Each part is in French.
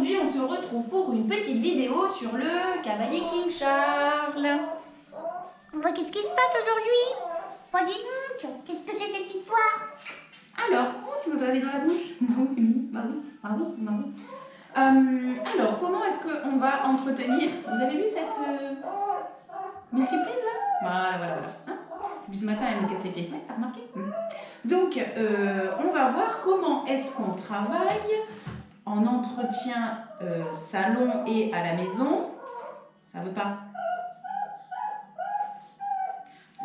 aujourd'hui on se retrouve pour une petite vidéo sur le cavalier King Charles. Qu'est-ce qui se passe aujourd'hui? Pas dis donc, qu'est-ce que c'est cette histoire? Alors, tu me baver dans la bouche? Non, c'est mignon. Bravo. Alors, comment est-ce qu'on va entretenir? Vous avez vu cette multiprise là? Voilà. Hein, depuis ce matin, elle me casse les pieds. Ouais, t'as remarqué? Donc, on va voir comment est-ce qu'on travaille en entretien salon et à la maison. Ça veut pas?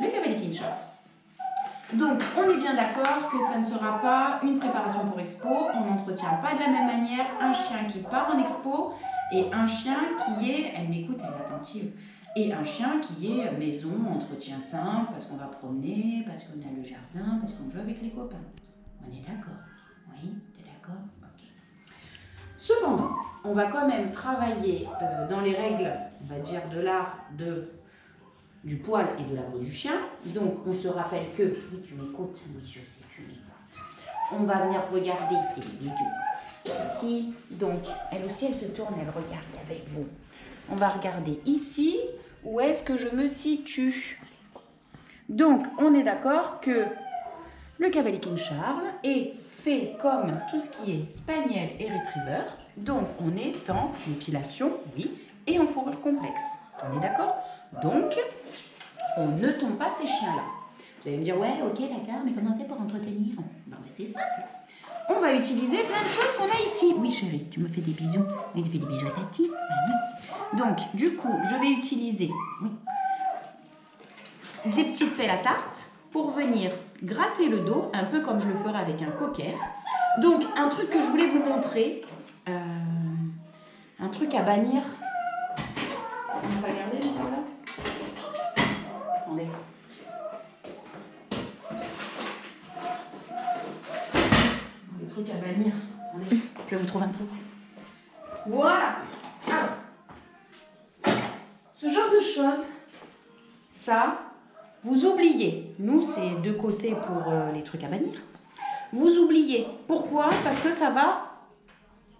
Le cavalier King Charles. Donc, on est bien d'accord que ça ne sera pas une préparation pour expo. On n'entretient pas de la même manière un chien qui part en expo et un chien qui est, elle m'écoute, elle est attentive, et un chien qui est maison, entretien simple, parce qu'on va promener, parce qu'on a le jardin, parce qu'on joue avec les copains. On est d'accord? Oui, t'es d'accord? Ok. Cependant, on va quand même travailler dans les règles, on va dire, de l'art du poil et de la peau du chien. Donc, on se rappelle que... Oui, tu m'écoutes. Oui, je sais, tu m'écoutes. On va venir regarder les vidéos ici. Donc, elle aussi, elle se tourne, elle regarde avec vous. On va regarder ici. Où est-ce que je me situe? Donc, on est d'accord que le cavalier King Charles est fait comme tout ce qui est spaniel et retriever. Donc, on est en épilation, oui, et en fourrure complexe. On est d'accord? Donc, on ne tombe pas ces chiens-là. Vous allez me dire, ouais, ok, d'accord, mais comment on fait pour entretenir? Ben, c'est simple. On va utiliser plein de choses qu'on a ici. Oui, chérie, tu me fais des bisous. Oui, tu fais des bisous à Tati. Ben, oui. Donc, du coup, je vais utiliser des petites pelles à tarte pour venir gratter le dos, un peu comme je le ferai avec un cocker. Donc, un truc que je voulais vous montrer, un truc à bannir. On va regarder, voilà. Attendez. Des trucs à bannir. Attendez, je vais vous trouver un truc. Voilà. Alors, ce genre de choses, ça, vous oubliez. Nous, c'est de côté pour les trucs à bannir. Vous oubliez. Pourquoi? Parce que ça va...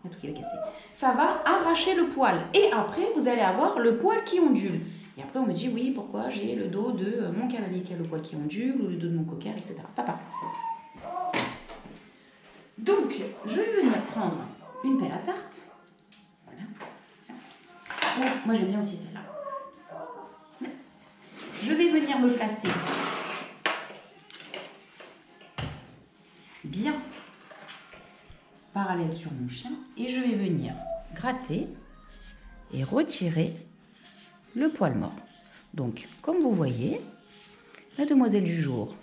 Le truc qui va casser. Ça va arracher le poil. Et après, vous allez avoir le poil qui ondule. Et après, on me dit, oui, pourquoi j'ai le dos de mon cavalier qui a le poil qui ondule, ou le dos de mon cocker, etc. Papa. Donc, je vais venir prendre une pelle à tarte. Voilà. Tiens. Oh, moi, j'aime bien aussi celle-là. Je vais venir me placer bien parallèle sur mon chien et je vais venir gratter et retirer le poil mort. Donc, comme vous voyez, la demoiselle du jour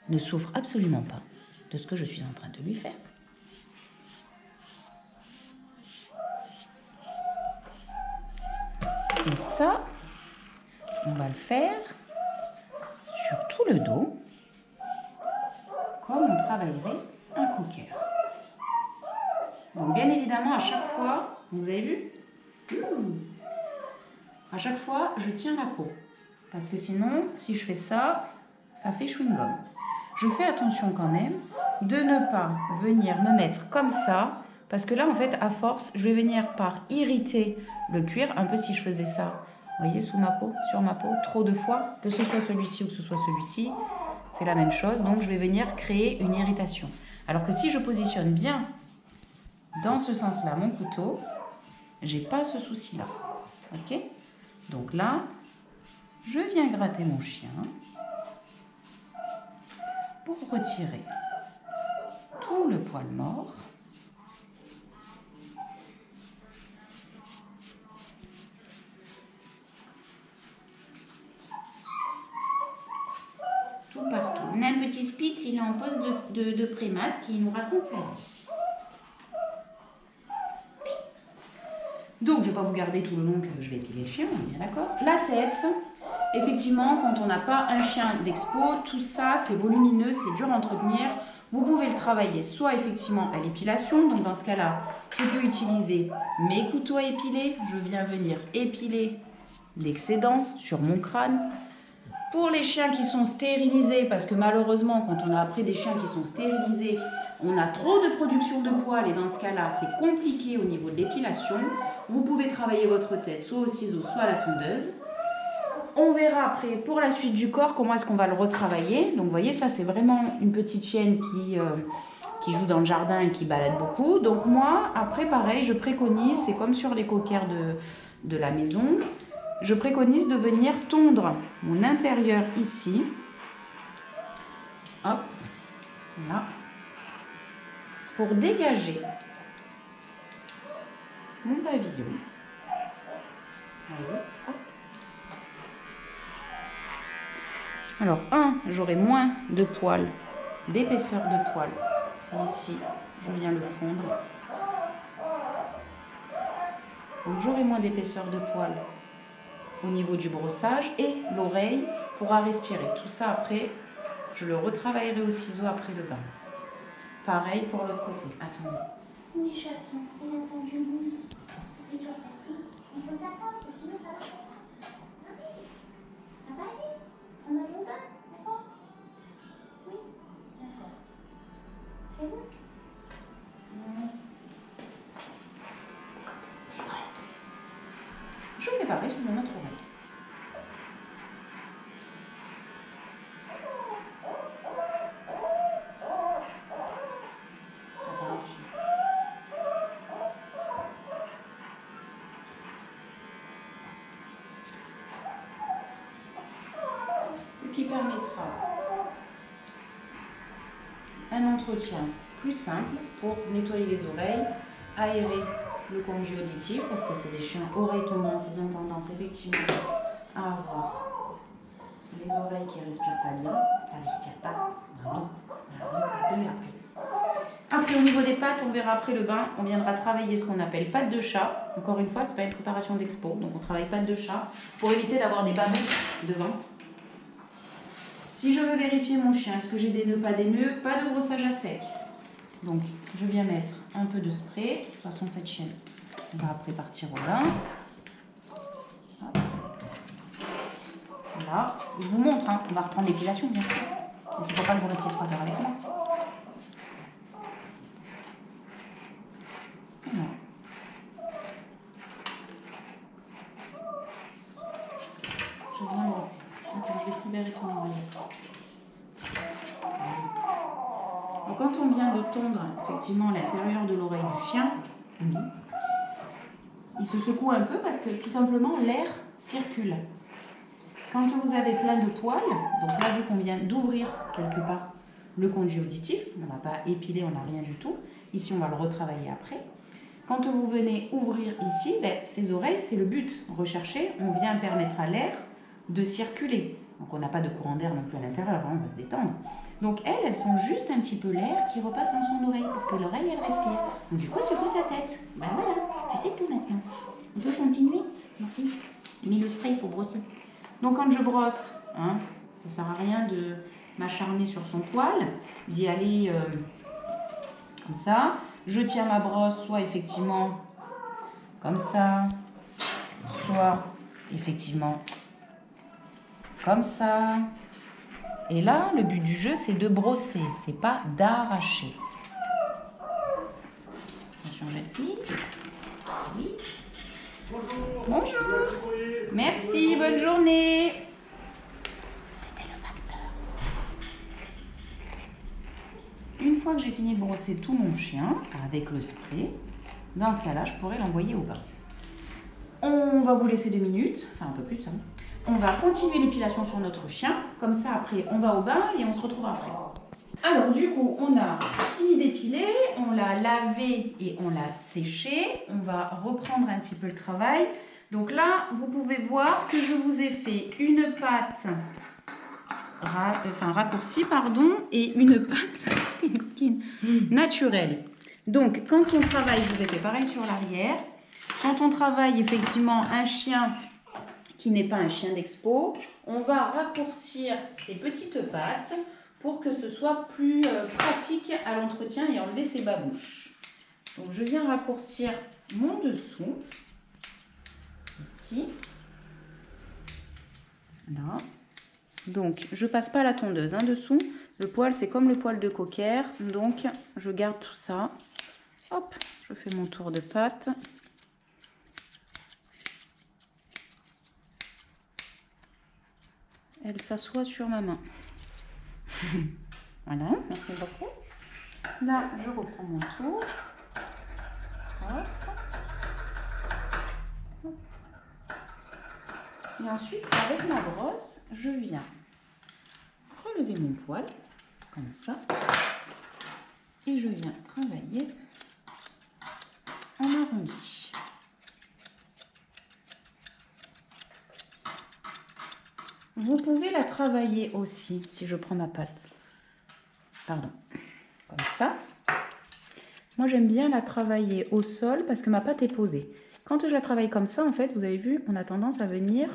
ne souffre absolument pas de ce que je suis en train de lui faire. Et ça, on va le faire sur tout le dos, comme on travaillerait un cocker. Donc, bien évidemment, à chaque fois, vous avez vu? À chaque fois, je tiens la peau. Parce que sinon, si je fais ça, ça fait chewing-gum. Je fais attention quand même de ne pas venir me mettre comme ça. Parce que là, en fait, à force, je vais venir par irriter le cuir. Un peu si je faisais ça, vous voyez, sous ma peau, sur ma peau, trop de fois. Que ce soit celui-ci ou que ce soit celui-ci, c'est la même chose. Donc, je vais venir créer une irritation. Alors que si je positionne bien dans ce sens-là mon couteau, j'ai pas ce souci-là. Ok? Donc là, je viens gratter mon chien pour retirer tout le poil mort. Tout partout. On a un petit Spitz, il est en poste de prémasse qui nous raconte sa vie. Donc, je ne vais pas vous garder tout le long que je vais épiler le chien, on est bien d'accord. La tête, effectivement, quand on n'a pas un chien d'expo, tout ça, c'est volumineux, c'est dur à entretenir. Vous pouvez le travailler soit effectivement à l'épilation, donc dans ce cas-là, je peux utiliser mes couteaux à épiler. Je viens venir épiler l'excédent sur mon crâne Pour les chiens qui sont stérilisés, parce que malheureusement, quand on a après des chiens qui sont stérilisés, on a trop de production de poils et dans ce cas-là, c'est compliqué au niveau de l'épilation. Vous pouvez travailler votre tête soit au ciseau, soit à la tondeuse. On verra après pour la suite du corps comment est-ce qu'on va le retravailler. Donc vous voyez, ça c'est vraiment une petite chienne qui joue dans le jardin et qui balade beaucoup. Donc moi, après pareil, je préconise, c'est comme sur les coquères de la maison, je préconise de venir tondre mon intérieur ici. Hop, voilà. Pour dégager mon pavillon. Allez, hop. Alors, j'aurai moins de poils, d'épaisseur de poils. Ici, je viens le fondre. Donc, j'aurai moins d'épaisseur de poils au niveau du brossage et l'oreille pourra respirer. Tout ça, après, je le retravaillerai au ciseau après le bain. Pareil pour l'autre côté. Attendez. Oui, chaton, c'est la fin du monde. Et toi, Patty, s'il faut ça porte, sinon ça va pas. Ça va aller? On va aller au bain, d'accord? Oui, d'accord. C'est bon? Je fais pareil sur mon autre oreille. Ce qui permettra un entretien plus simple pour nettoyer les oreilles, aérer le conduit auditif, parce que c'est des chiens oreilles tombantes, ils ont tendance effectivement à avoir les oreilles qui ne respirent pas bien. Ça ne respire pas. Oui, après, au niveau des pattes, on verra après le bain, on viendra travailler ce qu'on appelle pattes de chat. Encore une fois, ce n'est pas une préparation d'expo, donc on travaille pattes de chat pour éviter d'avoir des babouches devant. Si je veux vérifier mon chien, est-ce que j'ai des nœuds, pas des nœuds, pas de brossage à sec. Donc, je viens mettre un peu de spray. De toute façon, cette chienne, on va après partir au bain. Voilà. Je vous montre, hein. On va reprendre l'épilation, bien sûr. Mais c'est pour pas que vous restiez 3 heures avec moi. Voilà. Je viens brosser. Attends, je vais te libérer ton oreille. Donc, quand on vient de tondre effectivement l'intérieur de l'oreille du chien, il se secoue un peu parce que tout simplement l'air circule. Quand vous avez plein de poils, donc là vu qu'on vient d'ouvrir quelque part le conduit auditif, on n'a pas épilé, on n'a rien du tout. Ici on va le retravailler après. Quand vous venez ouvrir ici, ces oreilles, c'est le but recherché. On vient permettre à l'air de circuler. Donc on n'a pas de courant d'air non plus à l'intérieur, hein, on va se détendre. Donc elle sent juste un petit peu l'air qui repasse dans son oreille pour que l'oreille elle respire. Donc du coup elle secoue sa tête. Ben voilà, tu sais tout maintenant. On peut continuer? Merci. J'ai mis le spray pour brosser. Donc quand je brosse, hein, ça ne sert à rien de m'acharner sur son poil, d'y aller comme ça. Je tiens ma brosse soit effectivement comme ça, soit effectivement comme ça. Et là, le but du jeu, c'est de brosser, c'est pas d'arracher. Attention, jeune fille. Oui. Bonjour. Bonjour. Merci, bonne journée. C'était le facteur. Une fois que j'ai fini de brosser tout mon chien avec le spray, dans ce cas-là, je pourrais l'envoyer au bain. On va vous laisser 2 minutes, enfin un peu plus. Hein. On va continuer l'épilation sur notre chien. Comme ça, après, on va au bain et on se retrouve après. Alors, du coup, on a fini d'épiler, on l'a lavé et on l'a séché. On va reprendre un petit peu le travail. Donc là, vous pouvez voir que je vous ai fait une patte raccourcie, pardon, et une patte naturelle. Donc, quand on travaille, je vous ai fait pareil sur l'arrière. Quand on travaille effectivement un chien qui n'est pas un chien d'expo, on va raccourcir ces petites pattes pour que ce soit plus pratique à l'entretien et enlever ses babouches. Donc je viens raccourcir mon dessous, ici, là, Donc, je passe pas la tondeuse dessous. Le poil, c'est comme le poil de cocker. Donc, je garde tout ça. Hop, je fais mon tour de pâte. Elle s'assoit sur ma main. Voilà, merci beaucoup. Là, je reprends mon tour. Hop. Et ensuite, avec ma brosse, je viens relever mon poil, comme ça. Et je viens travailler en arrondi. Vous pouvez la travailler aussi, si je prends ma pâte. Pardon. Comme ça. Moi, j'aime bien la travailler au sol parce que ma pâte est posée. Quand je la travaille comme ça, en fait, vous avez vu, on a tendance à venir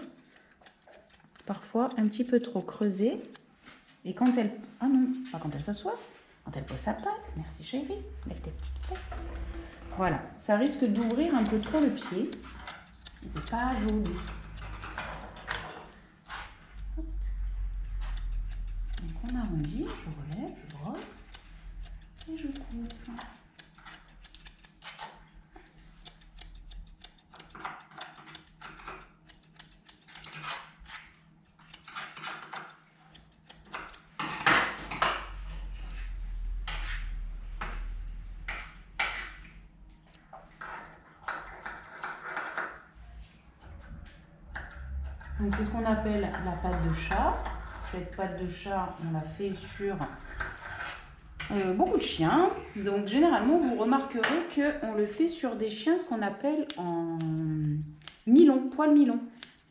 parfois un petit peu trop creuser. Et quand elle... Ah non, pas quand elle s'assoit. Quand elle pose sa pâte. Merci chérie. Lève tes petites fesses. Voilà. Ça risque d'ouvrir un peu trop le pied. C'est pas joli. Donc on arrondit, je relève, je brosse et je coupe. Donc c'est ce qu'on appelle la pâte de chat. Cette pâte de chat, on la fait sur beaucoup de chiens. Donc généralement, vous remarquerez qu'on le fait sur des chiens, ce qu'on appelle en milon, poil milon.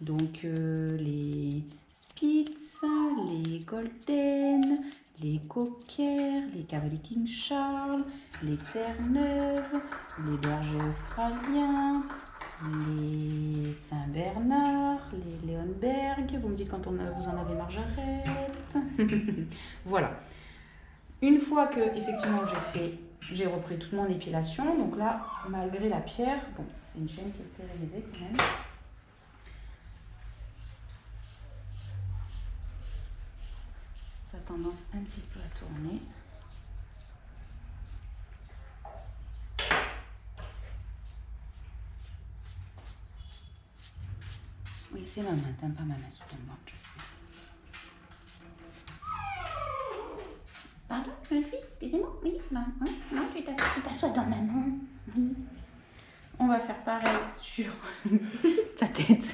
Donc les Spitz, les Golden, les Cocker, les Cavalier King Charles, les Terre-Neuve, les bergers australiens, les Saint-Bernard, les Leonberg. Vous me dites quand vous en avez marre, j'arrête. Voilà. Une fois que effectivement j'ai repris toute mon épilation, donc là, malgré la pierre, bon, c'est une chaîne qui est stérilisée quand même. Ça a tendance un petit peu à tourner. Oui, c'est ma main, t'aimes pas ma main sous ton bras, je sais. Pardon, jeune fille, excusez-moi. Oui, non, tu t'assois dans ma main. Oui. On va faire pareil sur ta tête.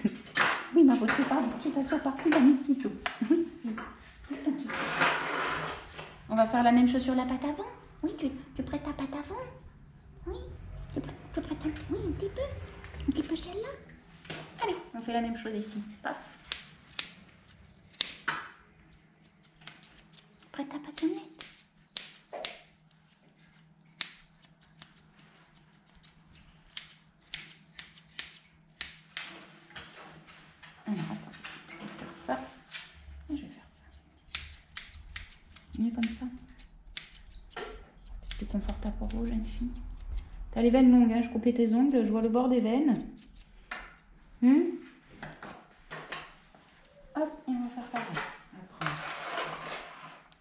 Oui, ma beauté, pardon, tu t'assois partout dans mes ciseaux. Oui. On va faire la même chose sur la La pâte avant. Oui, tu prêtes ta pâte avant. Oui, tu prêtes oui, un petit peu celle-là. Allez, on fait la même chose ici. Paf. Prête ta pâtonnette. Alors attends, je vais faire ça. Et je vais faire ça. Mieux comme ça. C'est plus confortable pour vous, jeune fille. T'as les veines longues, hein, je coupais tes ongles, je vois le bord des veines. Hop, et on va faire pareil. On va prendre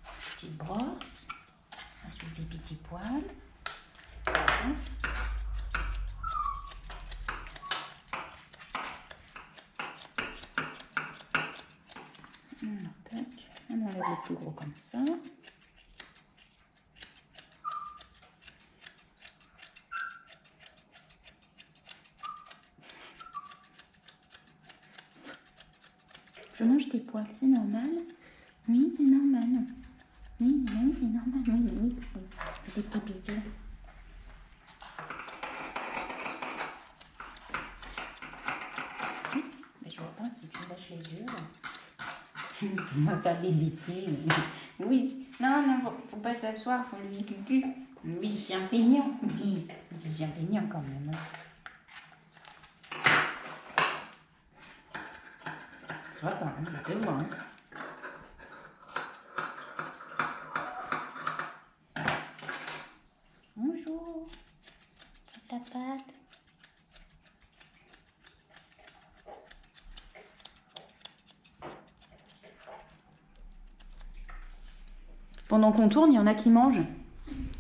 une petite brosse, ça souffle des petits poils. Hop. Alors, tac, on enlève le plus gros comme ça. Je mange tes poils, c'est normal. Oui, c'est normal. Oui, c'est normal. Oui. Je fais des petits bisous. Mais je vois pas si tu lâches les yeux. On va pas bébiter. Oui, non, faut pas s'asseoir, faut lever le cul. Oui, je suis un peignant. Oui, je suis un peignant quand même. Ça va pas, hein, je te vois. Hein. Bonjour. Ta pâte. Pendant qu'on tourne, il y en a qui mangent.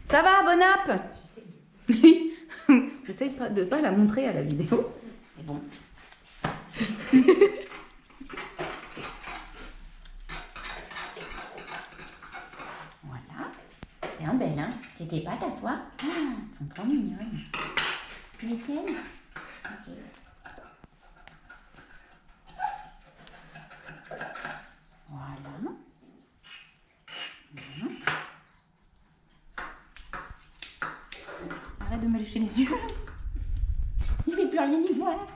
Ça va, bon app? J'essaye de ne pas la montrer à la vidéo. Mais bon. Voilà. C'est un bel, hein? C'est tes pattes à toi? Ah, elles sont trop mignonnes. Tu les tiennes? Ok. Voilà. Arrête de me lécher les yeux. Je ne vais plus rien y voir.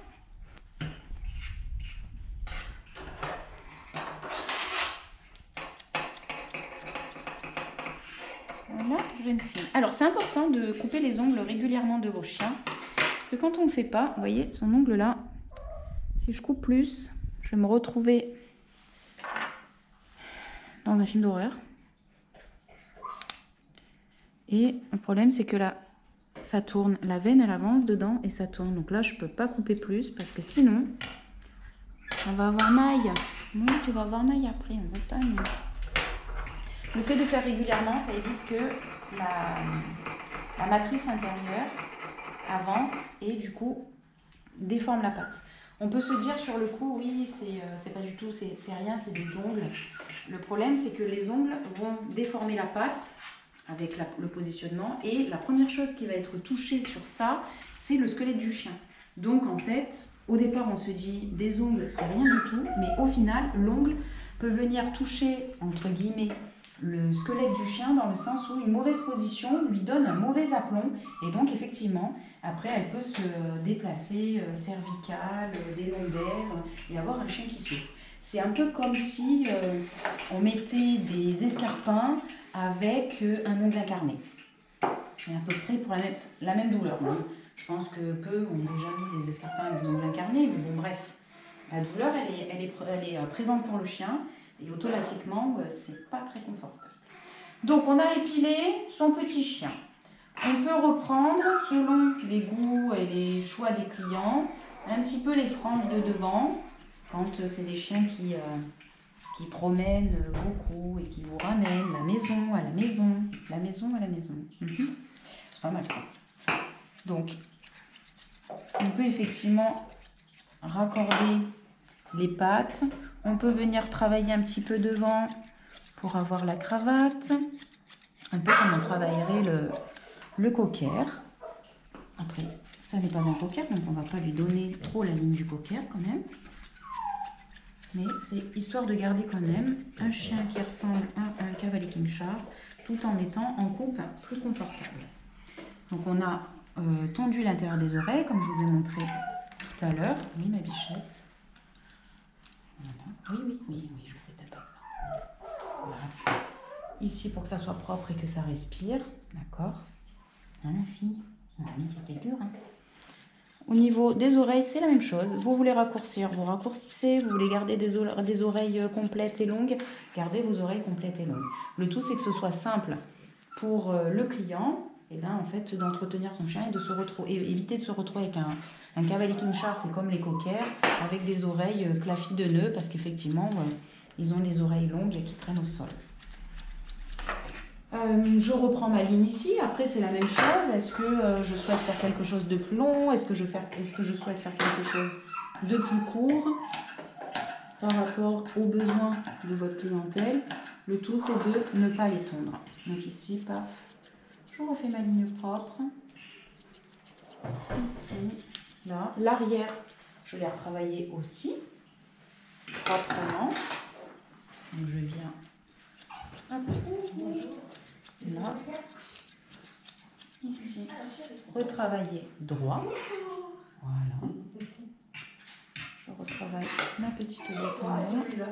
Voilà, jeune fille. Alors, c'est important de couper les ongles régulièrement de vos chiens. Parce que quand on ne le fait pas, vous voyez, son ongle là, si je coupe plus, je vais me retrouver dans un film d'horreur. Et le problème, c'est que là, ça tourne. La veine, elle avance dedans et ça tourne. Donc là, je ne peux pas couper plus parce que sinon, on va avoir maille. Oui, tu vas avoir maille après. On veut pas, mais... Le fait de faire régulièrement, ça évite que la matrice intérieure avance et du coup, déforme la patte. On peut se dire sur le coup, oui, c'est pas du tout, c'est rien, c'est des ongles. Le problème, c'est que les ongles vont déformer la patte avec le positionnement. Et la première chose qui va être touchée sur ça, c'est le squelette du chien. Donc en fait, au départ, on se dit des ongles, c'est rien du tout. Mais au final, l'ongle peut venir toucher, entre guillemets, le squelette du chien dans le sens où une mauvaise position lui donne un mauvais aplomb. Et donc effectivement, après, elle peut se déplacer cervicale, des lombaires et avoir un chien qui souffre. C'est un peu comme si on mettait des escarpins avec un ongle incarné. C'est à peu près pour la même douleur. Bon, je pense que peu ont déjà mis des escarpins avec des ongles incarnés, mais bon, bref. La douleur, elle est présente pour le chien et automatiquement, c'est pas très confortable. Donc, on a épilé son petit chien. On peut reprendre, selon les goûts et les choix des clients, un petit peu les franges de devant. Quand c'est des chiens qui promènent beaucoup et qui vous ramènent la maison à la maison, la maison à la maison. C'est pas mal ça. Donc, on peut effectivement raccorder les pattes. On peut venir travailler un petit peu devant pour avoir la cravate. Un peu comme on travaillerait le cocker. Après, ça n'est pas un cocker, donc on ne va pas lui donner trop la ligne du cocker quand même. Mais c'est histoire de garder quand même un chien qui ressemble à un cavalier King Charles, tout en étant en coupe plus confortable. Donc on a tendu l'intérieur des oreilles, comme je vous ai montré tout à l'heure. Oui, ma bichette. Voilà. Oui, je sais t'as pas ça. Voilà. Ici pour que ça soit propre et que ça respire. D'accord. Hein, la fille? C'était dur, hein. Au niveau des oreilles, c'est la même chose. Vous voulez raccourcir, vous raccourcissez. Vous voulez garder des oreilles complètes et longues, gardez vos oreilles complètes et longues. Le tout, c'est que ce soit simple pour le client, et ben, en fait, d'entretenir son chien et de se retrouver, éviter de se retrouver avec un cavalier King Charles, c'est comme les cockers, avec des oreilles clafis de nœuds, parce qu'effectivement, ils ont des oreilles longues qui traînent au sol. Je reprends ma ligne ici. Après, c'est la même chose. Est-ce que je souhaite faire quelque chose de plus long? Est-ce que je souhaite faire quelque chose de plus court par rapport aux besoins de votre clientèle? Le tout, c'est de ne pas les tondre. Donc ici, paf, je refais ma ligne propre. Ici, là. L'arrière, je l'ai retravaillé aussi proprement. Donc je viens... Hop. Là, ici, retravailler droit. Voilà. Je retravaille ma petite boîte en l'air.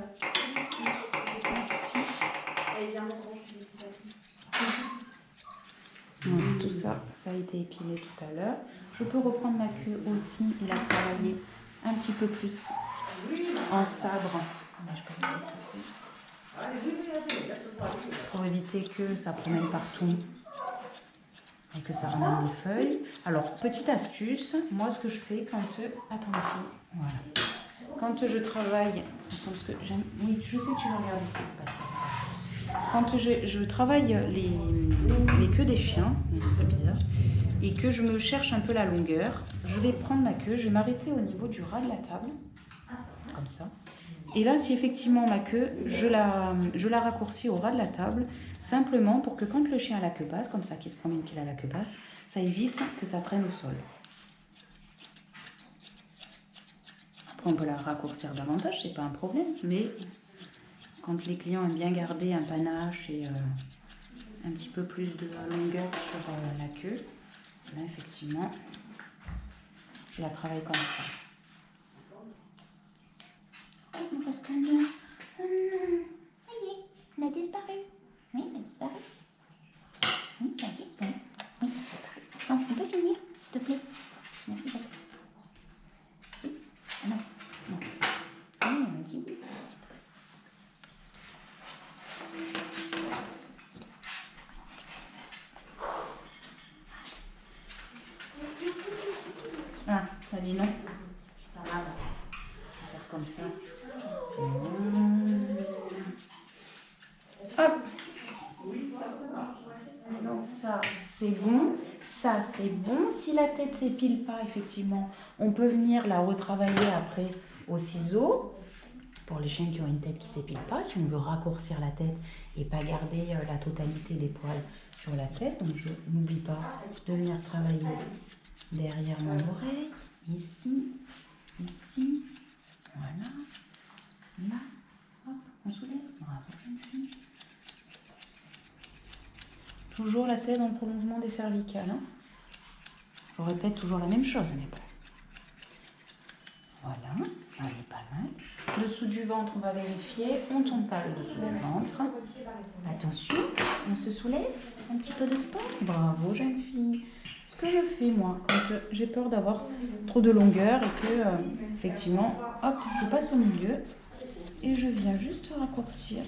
Voilà, tout ça, ça a été épilé tout à l'heure. Je peux reprendre ma queue aussi et la travailler un petit peu plus en sabre. Là, je peux pour éviter que ça promène partout et que ça ramène des feuilles. Alors, petite astuce, moi ce que je fais quand... Attends la fille, voilà. Quand je travaille... Attends, parce que j'aime... Oui, je sais que tu vas regarder ce qui se passe. quand je travaille les queues des chiens, c'est bizarre, et que je me cherche un peu la longueur, je vais prendre ma queue, je vais m'arrêter au niveau du ras de la table, comme ça. Et là, si effectivement ma queue, je la raccourcis au ras de la table, simplement pour que quand le chien a la queue basse, comme ça, qu'il se promène qu'il a la queue basse, ça évite que ça traîne au sol. Après, on peut la raccourcir davantage, c'est pas un problème, mais quand les clients aiment bien garder un panache et un petit peu plus de longueur sur la queue, là, effectivement, je la travaille comme ça. Il me reste un nœud. Oh non. Ça y est, elle a disparu. Oui, elle a disparu. Oui, ça y est. Bon. Oui, elle a disparu. Non, on peut finir, s'il te plaît. Merci beaucoup. Oui. Ah non. Non. Oui, on a dit oui. Ah, t'as dit non. Pas grave. On va faire comme ça. Hop. Donc ça, c'est bon. Ça, c'est bon. Si la tête s'épile pas, effectivement, on peut venir la retravailler après au ciseau. Pour les chiens qui ont une tête qui s'épile pas, si on veut raccourcir la tête et pas garder la totalité des poils sur la tête. Donc je n'oublie pas de venir travailler derrière mon oreille, ici, voilà, là, hop, on soulève, bravo, jeune fille. Toujours la tête dans le prolongement des cervicales. Hein. Je répète toujours la même chose, mais bon. Voilà, elle est pas mal. Dessous du ventre, on va vérifier. On ne tombe pas le dessous du ventre. Attention, on se soulève. Un petit peu de sport. Bravo, jeune fille. Ce que je fais, moi, quand j'ai peur d'avoir trop de longueur et que, effectivement, hop, je passe au milieu et je viens juste raccourcir.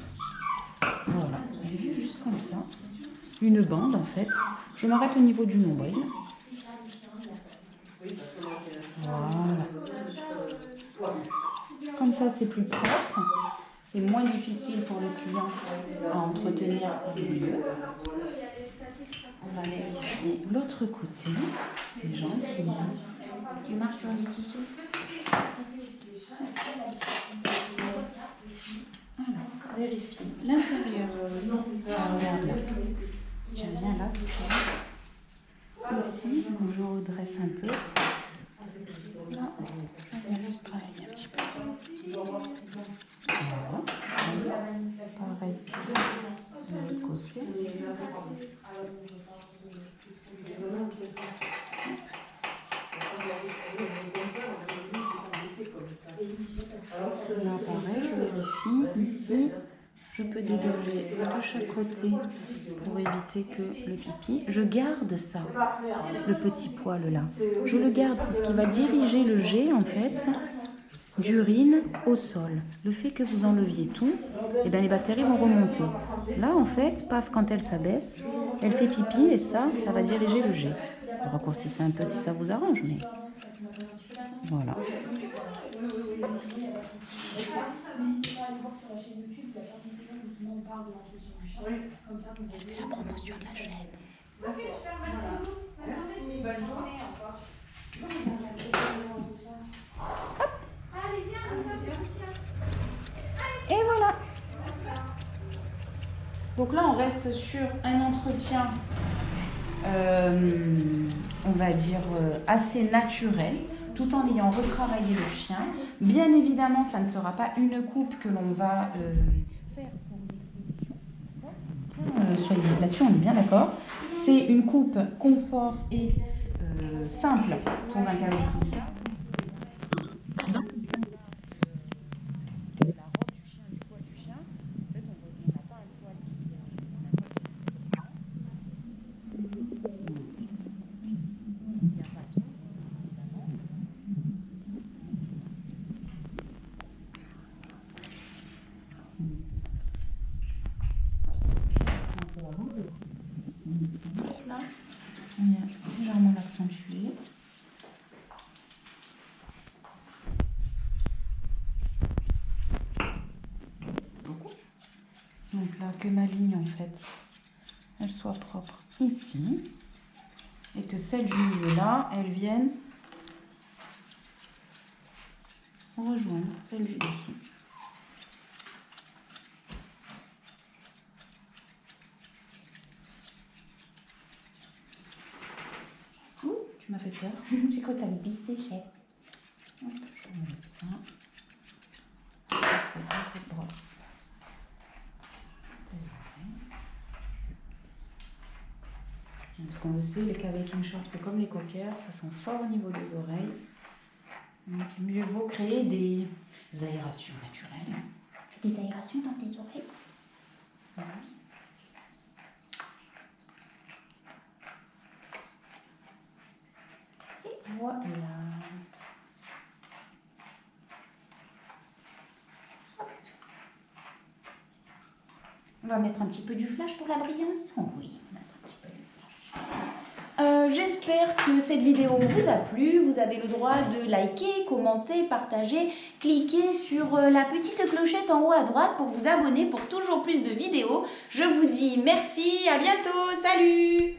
Voilà, vous avez vu, juste comme ça. Une bande, en fait. Je m'arrête au niveau du nombril. Voilà. Comme ça, c'est plus propre. C'est moins difficile pour le client à entretenir au milieu. On va vérifier l'autre côté. C'est gentil. Tu marches sur les ciseaux. Alors, vérifie l'intérieur. Tiens, regarde là. Tiens, viens là, s'il te plaît. Ici, je redresse un peu. Là, on va juste travailler un petit peu. Voilà. Pareil de l'autre côté. Là, pareil, je vérifie. Ici, je peux dégager de chaque côté pour éviter que le pipi. Je garde ça, le petit poil là. Je le garde, c'est ce qui va diriger le jet en fait d'urine au sol. Le fait que vous enleviez tout, et bien les bactéries vont remonter. Là en fait, paf, quand elle s'abaisse, elle fait pipi et ça va diriger le jet. Vous raccourcissez un peu si ça vous arrange, mais voilà. Elle fait la promotion de la chaîne. Ok, super, merci beaucoup. Merci, bonne journée, au revoir. Allez, viens. Et voilà. Donc là, on reste sur un entretien, on va dire, assez naturel, tout en ayant retravaillé le chien. Bien évidemment, ça ne sera pas une coupe que l'on va faire pour l'exposition. Soyez là-dessus, on est bien d'accord. C'est une coupe confort et simple pour un galop. Là, on vient légèrement l'accentuer. Donc là, que ma ligne en fait, elle soit propre ici. Et que celle du milieu là, elle vienne rejoindre celle du dessus. Ouh, tu m'as fait peur. J'ai cru que t'allais pisser, chef. Hop, je vais mettre ça. C'est pas de brosse. Parce qu'on le sait, les cavés King Sharp, c'est comme les cockers, ça sent fort au niveau des oreilles. Donc mieux vaut créer des aérations naturelles. Fais des aérations dans tes oreilles. Oui. Et voilà. On va mettre un petit peu du flash pour la brillance. Oh oui, on va mettre un petit peu du flash. J'espère que cette vidéo vous a plu. Vous avez le droit de liker, commenter, partager, cliquer sur la petite clochette en haut à droite pour vous abonner pour toujours plus de vidéos. Je vous dis merci, à bientôt, salut!